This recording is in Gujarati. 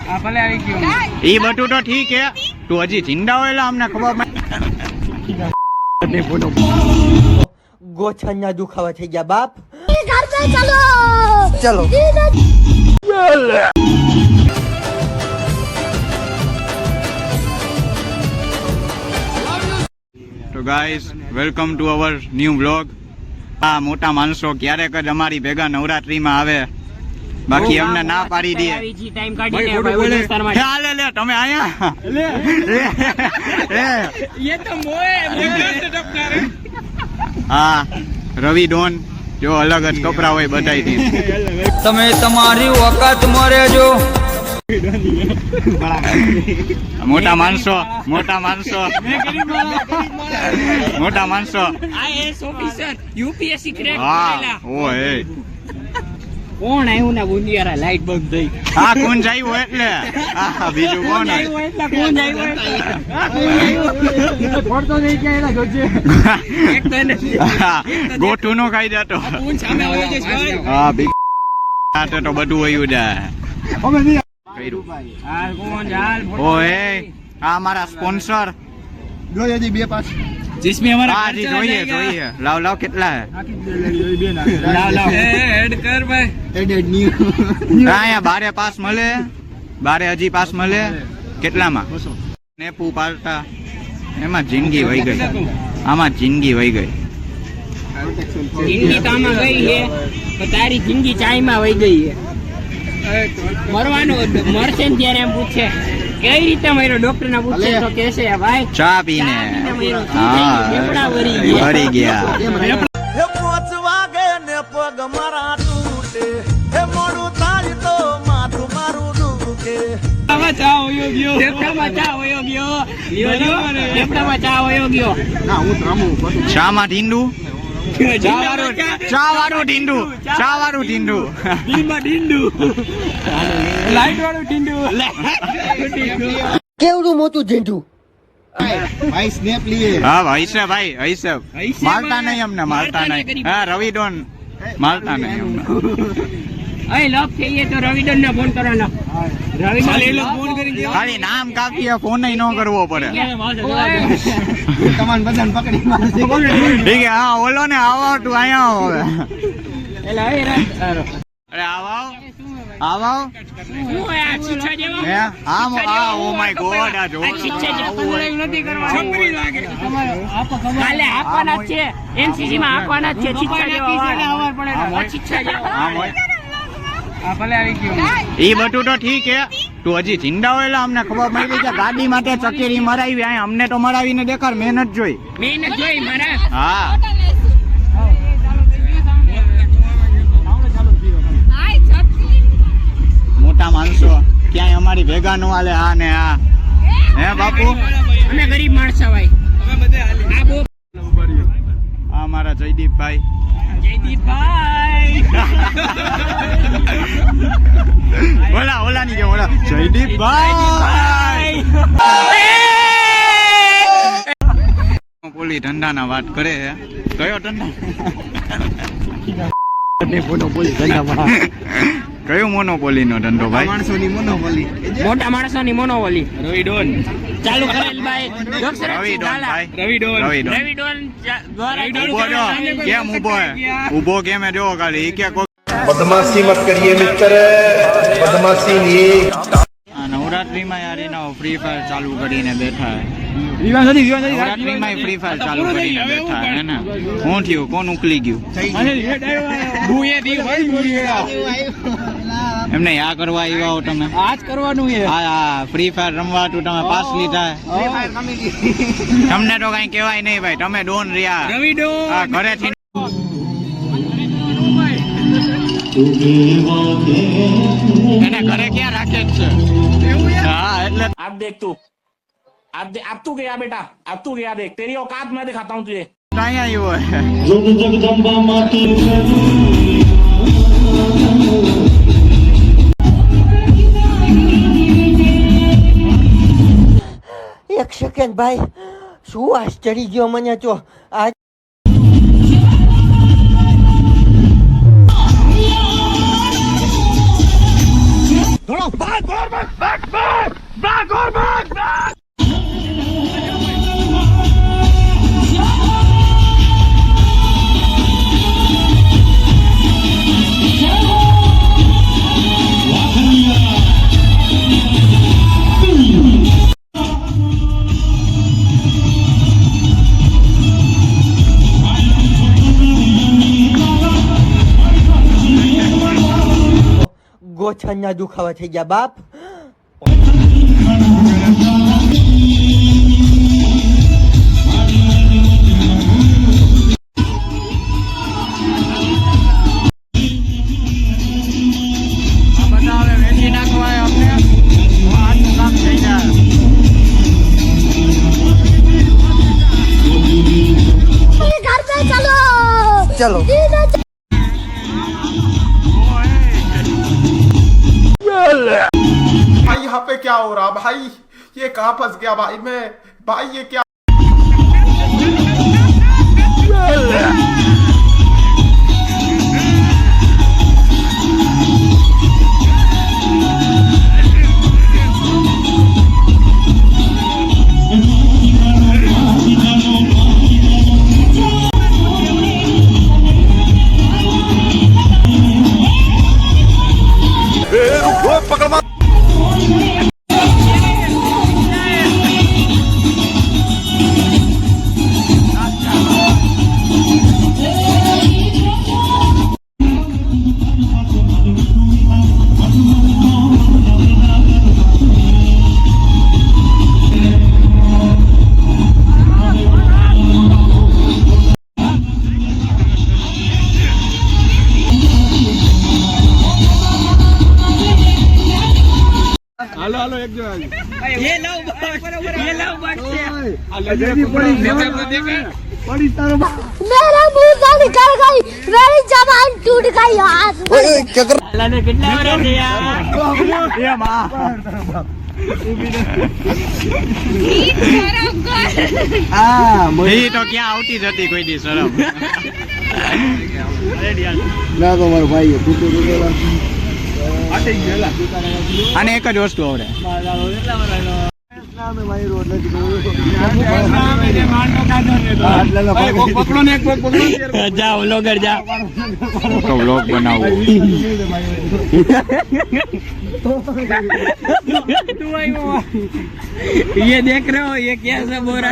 એ બધું તો ઠીક હે, તું હજી જિંદા હોય એટલે અમને ખબર ગોછણના દુખાવા થઈ ગયા બાપ. ચલો તો guys welcome to our new blog. આ મોટા માણસો ક્યારેક જ અમારી ભેગા નવરાત્રીમાં આવે, બાકી અમને ના પાડી દે. લે તમે આયા હા રવિ ડોન જો અલગ જ કપડા હોય બધાયથી. તમે તમારી વખત મરે જો. મોટા માણસો મોટા માણસો મોટા માણસો યુપીએસસી ક્રેક હા ઓય કોણ આવ્યું ને બુંદિયારા લાઈટ બંધ થઈ. હા કોણ જાય એટલે હા બીજું કોણ કોણ ગોઠું નો ખાઈ જતો હા તો બધું વયું જાય. ઓય આ મારા સ્પોન્સર જોઈએ બે પાસ जिसमें हमारा હા જી જોઈએ જોઈએ લાવ લાવ કેટલા હે लाव ऐड कर भाई અહીંયા બારે પાસ મળે, બારે હજી પાસ મળે કેટલામાં નેપુ પાલતા એમાં જિંદગી વહી ગઈ, આમાં જિંદગી વહી ગઈ. जिंदगी तो आमा गई है तो तारी जिंदगी चाय में वही गई है. मरवानो मरसे ने त्यारे एम पूछे कई रीते मर्यो, डॉक्टर ने पूछे तो कैसे है भाई ચા પીને हाँ फेफड़ा ભરી ગયા. હે પોચ વાગે ને પગ મારા તૂટે, હે મોડું થાય તો માથું મારું દુખે. શામાં ઢીંડું ચા વાળું ઢીંડું કેવડું મોટું ઝીંડું. ભાઈ સ્નેપ લીએ હા ભાઈ છે ભાઈ હૈસબ મારતા નહીં અમને, મારતા નહીં. હા રવિ ડોન મારતા નહીં અમને. અરે લોક થઈએ તો રવિડન ને ફોન કરવાનો. ખાલી નામ કાપીએ, ફોન ન કરવો પડે. તમાન બધાને પકડી મારશે. ઠીક છે હા ઓલો ને આવો તું અહીંયા આવો હવે. અરે આવો આવો હે આમ આ ઓ માય ગોડ આ જો કાલે આપવાના છે, એનસીસી માં આપવાના છે. એ બધું તો ઠીક હે, તું હજી જિંદા હોય એટલે અમને ખબર પડી કે ગાડી માટે ચકેરી મરાવી, અહીંયા અમને તો મરાવીને દેખાડ, મહેનત જોઈ. મહેનત જોઈ મારા. હા મોટા માણસો ક્યાંય અમારી ભેગા નો હાલે. હા ને હા હે બાપુ અમે ગરીબ માણસો ભાઈ. આ બહુ આ મારા જયદીપભાઈ જયદીપભાઈ ઓલા ની જેમ ઓલા જયદીપભાઈ પોલી ધંધાના વાત કરે છે. કયો ધંધા કયો મોનોપોલી નો ધંધો ભાઈ? માણસોની મોનોપોલી, મોટા માણસોની મોનોપોલી. રવિ ડોન ચાલુ કરેલ ભાઈ. રવિ ડોન ભાઈ રવિ ડોન રવિ ડોન ઉભો જો કેમ ઉભો હે? ઉભો કેમ હે જો ખાલી કે બદમાશી મત કરીએ મિત્ર, બદમાશી નહીં. નવરાત્રીમાં યાર એનો ફ્રી ફાયર ચાલુ કરીને બેઠા હે. નવરાત્રીમાં ફ્રી ફાયર ચાલુ કરીને બેઠા હે ને. શું થયું? કોણ ઉકલી ગયું? એમને આ કરવા આવ્યા હો તમે? આજ કરવાનું છે. હા ફ્રી ફાયર રમવા તમે પાસ લીધા. તમને તો કઈ કહેવાય નહીં ભાઈ, તમે ડોન રહ્યા. રવિ ડોન હા ઘરેથી એને ઘરે ક્યાં રાખે જ છે? હા એટલે आप देख तू अब तू गया बेटा, अब तू गया देख, तेरी औकात मैं दिखाता हूँ तुझे. અહીંયા આવ્યો એક સેકન્ડ ભાઈ, શું આશ્ચર્ય ગયો મને તો. આ ભાગ ભાગ ભાગ ભાગ ગોઠણના દુખાવા થઈ ગયા બાપ. આ બધા હવે વેચી નાખવા અમને આજનું કામ થઈ જાય. घर पे चलो ચલો भाई यहाँ पे क्या हो रहा भाई? ये कहाँ फंस गया भाई मैं? भाई ये क्या? ये लव बर्ड से मेरा मुंह से निकल गई, मेरी जबान टूट गई यार. લાને કેટલા વર્ષ છે યાર એ તો ક્યાં આવતી જ હતી કોઈ દી શરમ. અને એક જ વસ્તુ આવડે. જાઓ લોગર જાઓ તો વ્લોગ બનાવવો. ये देख रहे हो ये कैसा बोरा